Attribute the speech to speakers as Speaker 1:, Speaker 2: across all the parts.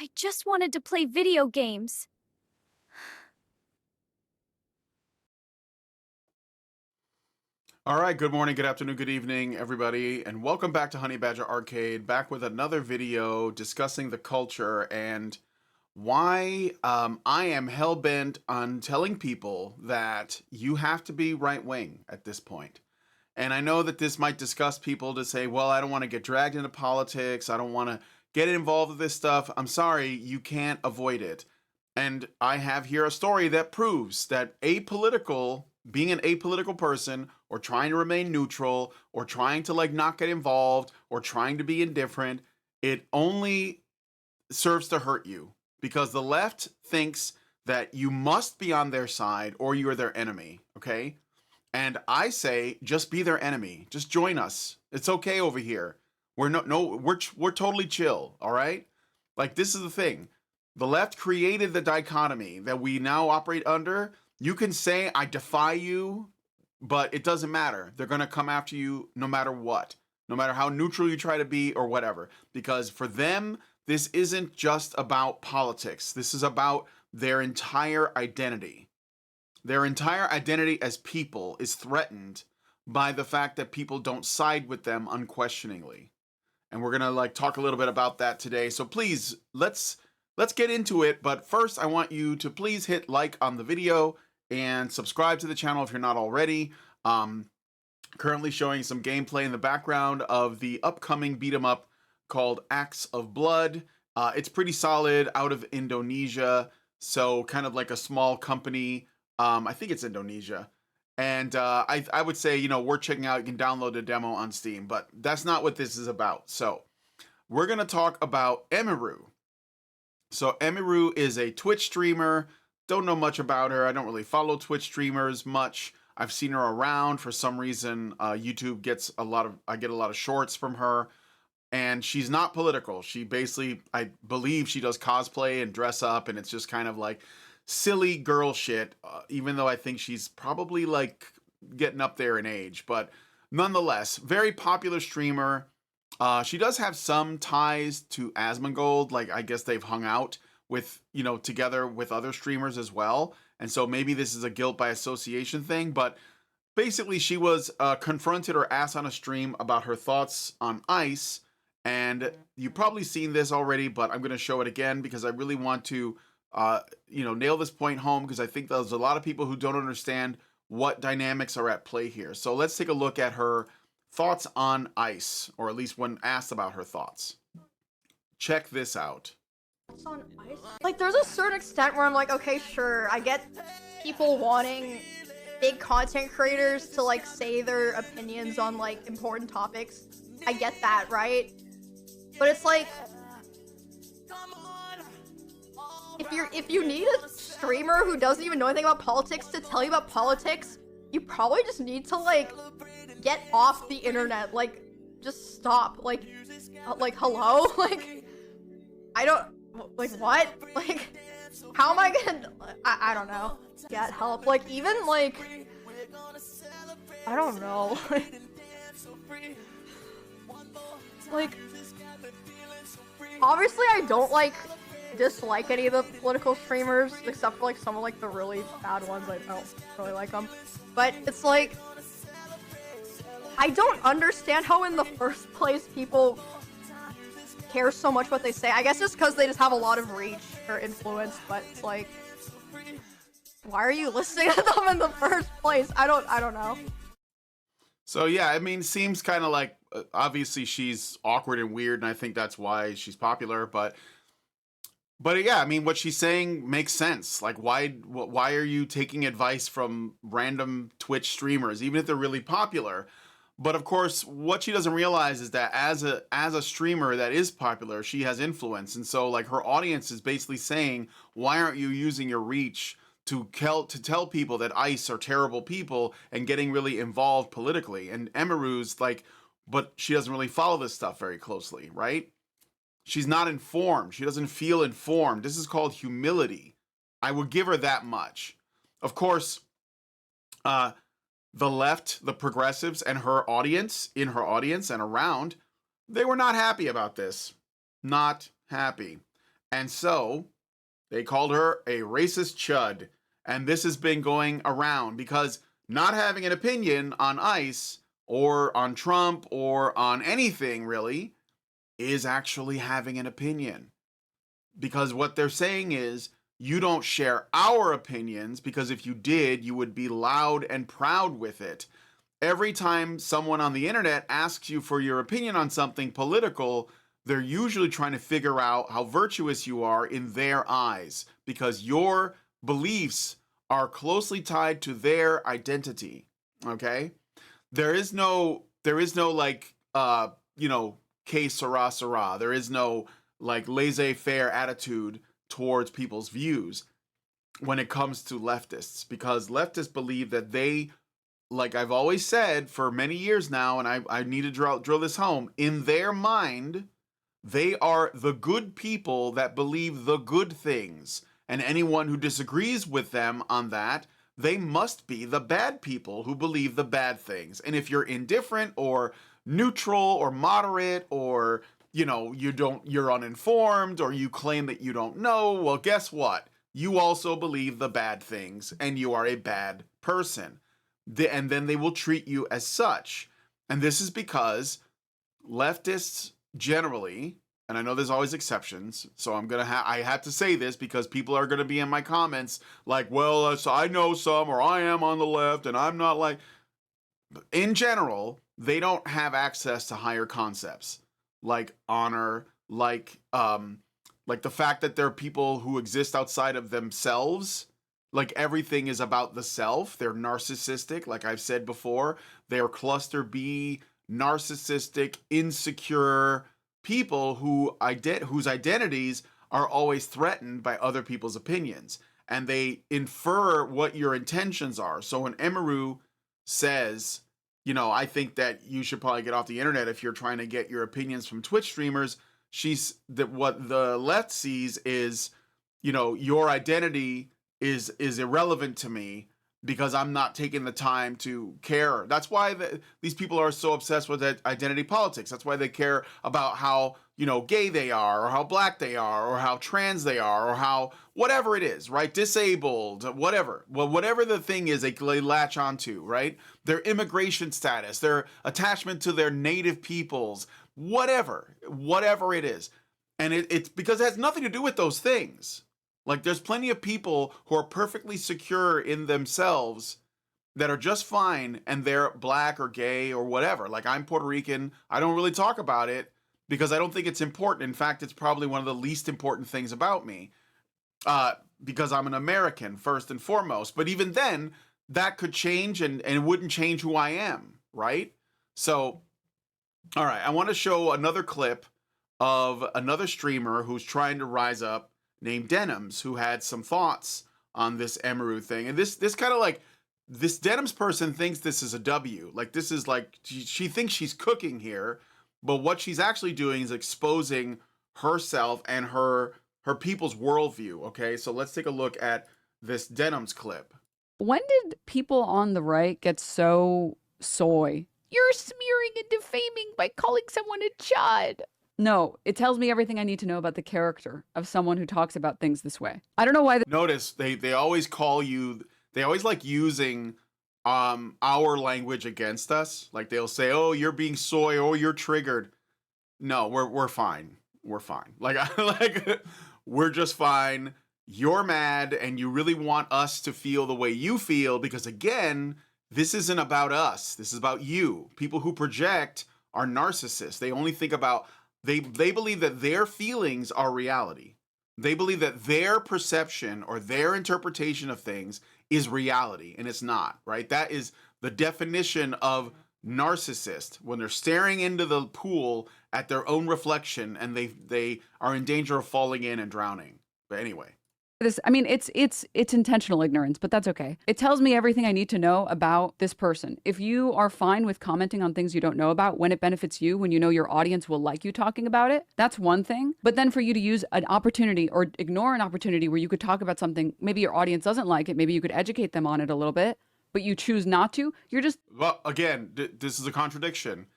Speaker 1: I just wanted to play video games.
Speaker 2: All right, good morning, good afternoon, good evening, everybody, and welcome back to Honey Badger Arcade, back with another video discussing the culture and why I am hell-bent on telling people that you have to be right-wing at this point. And I know that this might disgust people to say, well, I don't want to get dragged into politics, I don't want to get involved with this stuff. I'm sorry, you can't avoid it. And I have here a story that proves that being an apolitical person, or trying to remain neutral, or trying to like not get involved, or trying to be indifferent, it only serves to hurt you because the left thinks that you must be on their side or you're their enemy, okay? And I say just be their enemy. Just join us. It's okay over here. We're totally chill, all right? Like this is the thing. The left created the dichotomy that we now operate under. You can say I defy you, but it doesn't matter. They're going to come after you no matter what. No matter how neutral you try to be or whatever, because for them this isn't just about politics. This is about their entire identity. Their entire identity as people is threatened by the fact that people don't side with them unquestioningly. And we're going to like talk a little bit about that today. So please, let's get into it, but first I want you to please hit like on the video and subscribe to the channel if you're not already. Currently showing some gameplay in the background of the upcoming beat 'em up called Acts of Blood. It's pretty solid, out of Indonesia, so kind of like a small company. I think it's Indonesia. And I would say, worth checking out. You can download the demo on Steam, but that's not what this is about. So we're going to talk about Emiru. So Emiru is a Twitch streamer. Don't know much about her. I don't really follow Twitch streamers much. I've seen her around for some reason. YouTube gets I get a lot of shorts from her, and she's not political. She basically, I believe she does cosplay and dress up, and it's just kind of like silly girl shit, even though I think she's probably like getting up there in age, but nonetheless, very popular streamer. She does have some ties to Asmongold, like I guess they've hung out with, together with other streamers as well. And so maybe this is a guilt by association thing, but basically she was confronted or asked on a stream about her thoughts on ICE. And you've probably seen this already, but I'm going to show it again because I really want to, nail this point home because I think there's a lot of people who don't understand what dynamics are at play here. So let's take a look at her thoughts on ICE, or at least when asked about her thoughts. Check this out.
Speaker 3: On ice? Like, there's a certain extent where I'm like, okay, sure, I get people wanting big content creators to, like, say their opinions on, like, important topics. I get that, right? But it's like, if you need a streamer who doesn't even know anything about politics to tell you about politics, you probably just need to, like, get off the internet. Like, just stop. Like, hello? Like, I don't... Like, what? Like, how am I gonna... I don't know. Get help. Like, even, like... I don't know. Like... Obviously, I don't, like, dislike any of the political streamers, except for, like, some of, like, the really bad ones. I don't really like them. But it's, like... I don't understand how, in the first place, people care so much what they say. I guess it's because they just have a lot of reach or influence, but it's like, why are you listening to them in the first place? I don't know.
Speaker 2: So yeah, I mean, seems kind of like, obviously she's awkward and weird, and I think that's why she's popular, but yeah, I mean, what she's saying makes sense. Like, why are you taking advice from random Twitch streamers, even if they're really popular? But of course, what she doesn't realize is that as a streamer that is popular, she has influence. And so like her audience is basically saying, why aren't you using your reach to tell people that ICE are terrible people and getting really involved politically? And Emiru's like, but she doesn't really follow this stuff very closely, right? She's not informed. She doesn't feel informed. This is called humility. I would give her that much. Of course, the left, the progressives, and her audience and around, they were not happy about this. Not happy. And so they called her a racist chud. And this has been going around because not having an opinion on ICE or on Trump or on anything really is actually having an opinion. Because what they're saying is, you don't share our opinions, because if you did, you would be loud and proud with it. Every time someone on the internet asks you for your opinion on something political, they're usually trying to figure out how virtuous you are in their eyes, because your beliefs are closely tied to their identity. Okay? There is no like que sera sera. There is no like laissez-faire attitude towards people's views when it comes to leftists, because leftists believe that they, like I've always said for many years now, and I need to drill this home, in their mind, they are the good people that believe the good things. And anyone who disagrees with them on that, they must be the bad people who believe the bad things. And if you're indifferent or neutral or moderate, or you're uninformed, or you claim that you don't know, well, guess what? You also believe the bad things and you are a bad person. And then they will treat you as such. And this is because leftists generally, and I know there's always exceptions, so I have to say this because people are gonna be in my comments like, well, so I know some, or I am on the left and I'm not like. In general, they don't have access to higher concepts like honor, like the fact that there are people who exist outside of themselves. Like everything is about the self. They're narcissistic, like I've said before. They're cluster B, narcissistic, insecure people whose identities are always threatened by other people's opinions, and they infer what your intentions are. So when Emiru says, I think that you should probably get off the internet if you're trying to get your opinions from Twitch streamers, what the left sees is, your identity is irrelevant to me because I'm not taking the time to care. That's why these people are so obsessed with identity politics. That's why they care about how, gay they are, or how black they are, or how trans they are, or how whatever it is, right? Disabled, whatever. Well, whatever the thing is, they latch onto, right? Their immigration status, their attachment to their native peoples, whatever it is. And it's because it has nothing to do with those things. Like, there's plenty of people who are perfectly secure in themselves that are just fine, and they're black or gay or whatever. Like, I'm Puerto Rican. I don't really talk about it because I don't think it's important. In fact, it's probably one of the least important things about me, because I'm an American first and foremost. But even then, that could change, and it wouldn't change who I am, right? So, all right, I want to show another clip of another streamer who's trying to rise up, named Denims, who had some thoughts on this Emiru thing. And this kind of like, this Denims person thinks this is a W. Like, this is like, she thinks she's cooking here, but what she's actually doing is exposing herself and her people's worldview. Okay, so let's take a look at this Denims clip.
Speaker 4: When did people on the right get so soy? You're smearing and defaming by calling someone a chud. No, it tells me everything I need to know about the character of someone who talks about things this way. I don't know why.
Speaker 2: Notice they always call you, they always like using our language against us. Like, they'll say, "Oh, you're being soy," "Oh, you're triggered." No, we're fine. We're fine. Like we're just fine. You're mad and you really want us to feel the way you feel, because again, this isn't about us. This is about you. People who project are narcissists. They only think about, they believe that their feelings are reality. They believe that their perception or their interpretation of things is reality, and it's not, right? That is the definition of narcissist, when they're staring into the pool at their own reflection and they are in danger of falling in and drowning. But anyway.
Speaker 4: It's intentional ignorance, but that's okay. It tells me everything I need to know about this person. If you are fine with commenting on things you don't know about when it benefits you, when you know your audience will like you talking about it, that's one thing. But then for you to use an opportunity or ignore an opportunity where you could talk about something, maybe your audience doesn't like it, maybe you could educate them on it a little bit, but you choose not to, you're just...
Speaker 2: Well, again, this is a contradiction.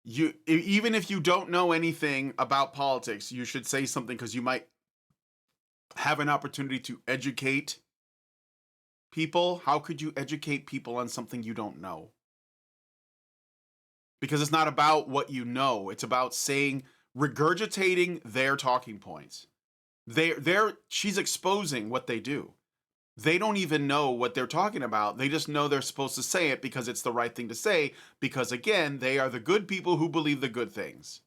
Speaker 2: Even if you don't know anything about politics, you should say something, because you might have an opportunity to educate people. How could you educate people on something you don't know? Because it's not about what you know. It's about saying, regurgitating their talking points. She's exposing what they do. They don't even know what they're talking about. They just know they're supposed to say it because it's the right thing to say. Because again, they are the good people who believe the good things.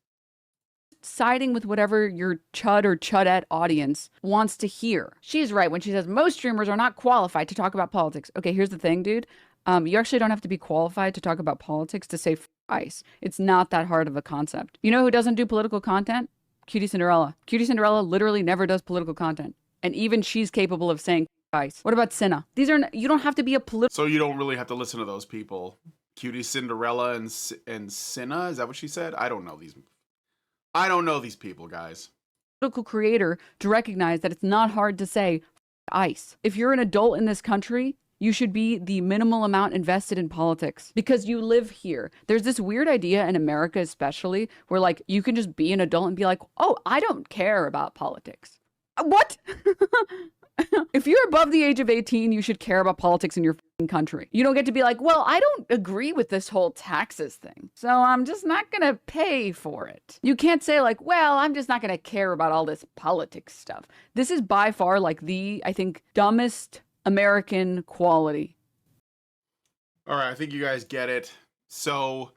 Speaker 4: Siding with whatever your Chud or Chudette audience wants to hear. She's right when she says most streamers are not qualified to talk about politics. Okay, here's the thing, dude. You actually don't have to be qualified to talk about politics to say ice. It's not that hard of a concept. You know who doesn't do political content? Cutie Cinderella. Cutie Cinderella literally never does political content. And even she's capable of saying ice. What about Cinna? You don't have to be a political.
Speaker 2: So you don't really have to listen to those people. Cutie Cinderella and Cinna? Is that what she said? I don't know these people, guys.
Speaker 4: Political creator to recognize that it's not hard to say ice. If you're an adult in this country, you should be the minimal amount invested in politics because you live here. There's this weird idea in America, especially, where like you can just be an adult and be like, oh, I don't care about politics. What? If you're above the age of 18, you should care about politics in your country. You don't get to be like, well, I don't agree with this whole taxes thing, so I'm just not going to pay for it. You can't say like, well, I'm just not going to care about all this politics stuff. This is by far like I think, dumbest American quality.
Speaker 2: All right, I think you guys get it. So,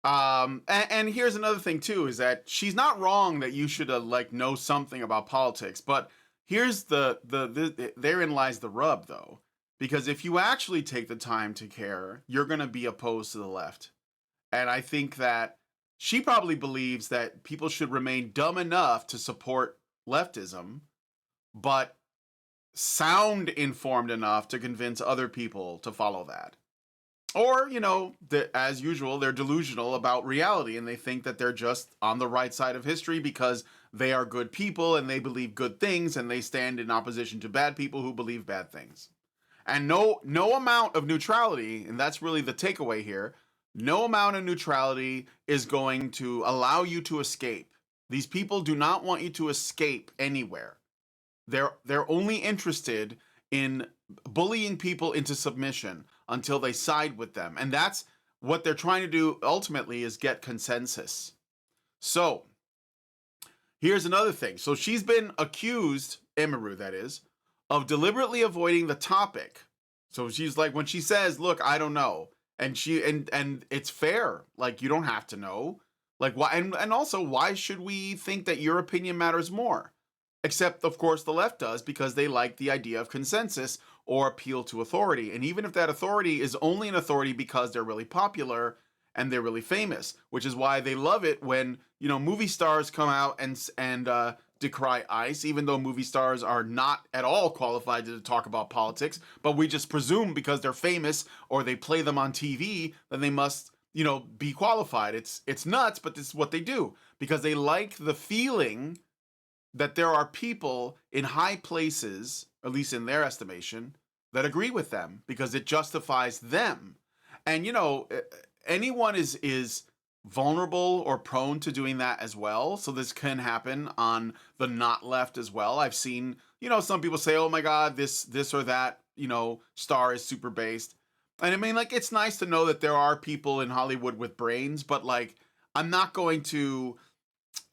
Speaker 2: and here's another thing too, is that she's not wrong that you should like know something about politics, but here's therein lies the rub though, because if you actually take the time to care, you're going to be opposed to the left. And I think that she probably believes that people should remain dumb enough to support leftism, but sound informed enough to convince other people to follow that. Or, as usual, they're delusional about reality and they think that they're just on the right side of history because they are good people and they believe good things and they stand in opposition to bad people who believe bad things. And no amount of neutrality, and that's really the takeaway here, no amount of neutrality is going to allow you to escape. These people do not want you to escape anywhere. They're only interested in bullying people into submission until they side with them. And that's what they're trying to do ultimately, is get consensus. So here's another thing. So she's been accused, Emiru that is, of deliberately avoiding the topic. So she's like, when she says, look, I don't know. And and it's fair. Like, you don't have to know. Like, why? And also, why should we think that your opinion matters more? Except, of course, the left does, because they like the idea of consensus or appeal to authority. And even if that authority is only an authority because they're really popular and they're really famous, which is why they love it when, movie stars come out and decry ICE, even though movie stars are not at all qualified to talk about politics, but we just presume because they're famous or they play them on TV, then they must, be qualified. It's nuts, but this is what they do, because they like the feeling that there are people in high places, at least in their estimation, that agree with them because it justifies them. And, anyone is vulnerable or prone to doing that as well. So this can happen on the not left as well. I've seen, some people say, oh my God, this or that, star is super based. And I mean, like, it's nice to know that there are people in Hollywood with brains, but like, I'm not going to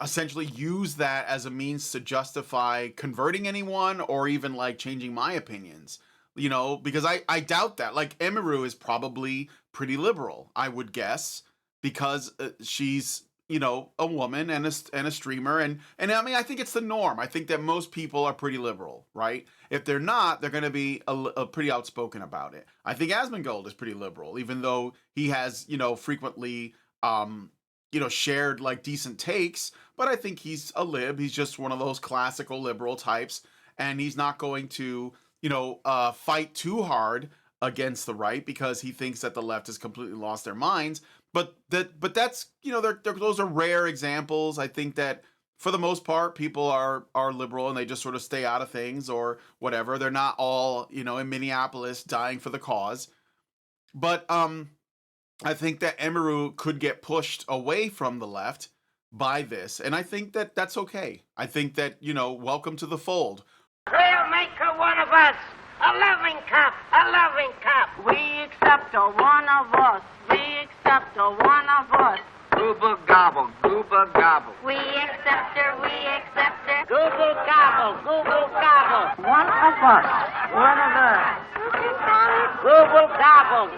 Speaker 2: essentially use that as a means to justify converting anyone or even like changing my opinions, because I doubt that. Like, Emiru is probably pretty liberal, I would guess, because she's, a woman and a streamer. And I mean, I think it's the norm. I think that most people are pretty liberal, right? If they're not, they're going to be a pretty outspoken about it. I think Asmongold is pretty liberal, even though he has, frequently, shared like decent takes, but I think he's a lib. He's just one of those classical liberal types, and he's not going to, fight too hard against the right because he thinks that the left has completely lost their minds. But that's, those are rare examples. I think that for the most part, people are liberal and they just sort of stay out of things or whatever. They're not all, in Minneapolis dying for the cause. But I think that Emiru could get pushed away from the left by this. And I think that that's okay. I think that, welcome to the fold.
Speaker 5: We'll make her one of us. A loving cup, a loving cup. We accept her one of us. We accept her one of us.
Speaker 6: Gooba gobble, gooba gobble.
Speaker 5: We accept her, we accept her. Google gobble, Google gobble. One of us, one of us. Google gobble.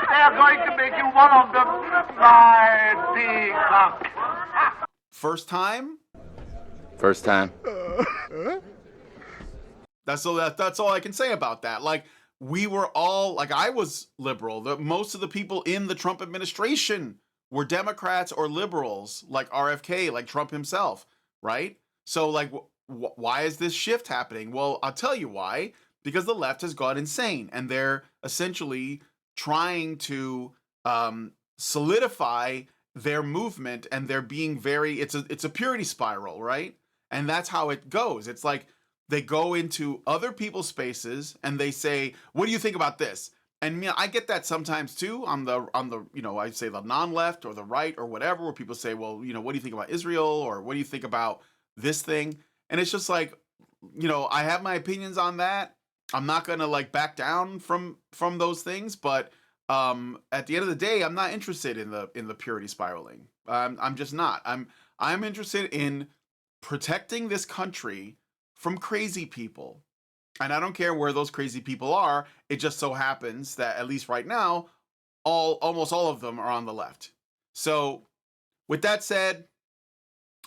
Speaker 6: They're going to make you one of them, my peacock.
Speaker 2: First time?
Speaker 7: First time.
Speaker 2: That's all I can say about that. Like, we were all, like, I was liberal. Most of the people in the Trump administration were Democrats or liberals, like RFK, like Trump himself, right? So, like, why is this shift happening? Well, I'll tell you why. Because the left has gone insane, and they're essentially trying to solidify their movement, and they're being very, it's a purity spiral, right? And that's how it goes. It's like they go into other people's spaces and they say, what do you think about this? And I get that sometimes too on the I'd say the non-left or the right or whatever, where people say, well, what do you think about Israel, or what do you think about this thing? And it's just like, I have my opinions on that. I'm not gonna like back down from those things, but at the end of the day, I'm not interested in the purity spiraling. I'm just not. I'm interested in protecting this country from crazy people. And I don't care where those crazy people are. It just so happens that, at least right now, almost all of them are on the left. So with that said,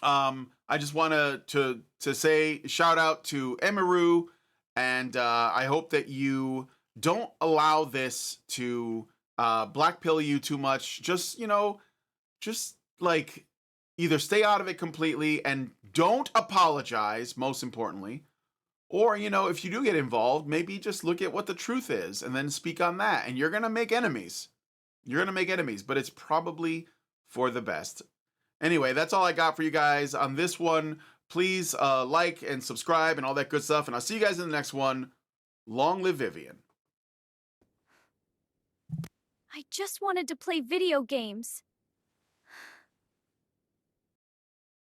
Speaker 2: I just want to say shout out to Emiru, and I hope that you don't allow this to black pill you too much. Just like either stay out of it completely and don't apologize, most importantly. Or, if you do get involved, maybe just look at what the truth is and then speak on that. And you're going to make enemies. But it's probably for the best. Anyway, that's all I got for you guys on this one. Please like and subscribe and all that good stuff. And I'll see you guys in the next one. Long live Vivian.
Speaker 1: I just wanted to play video games.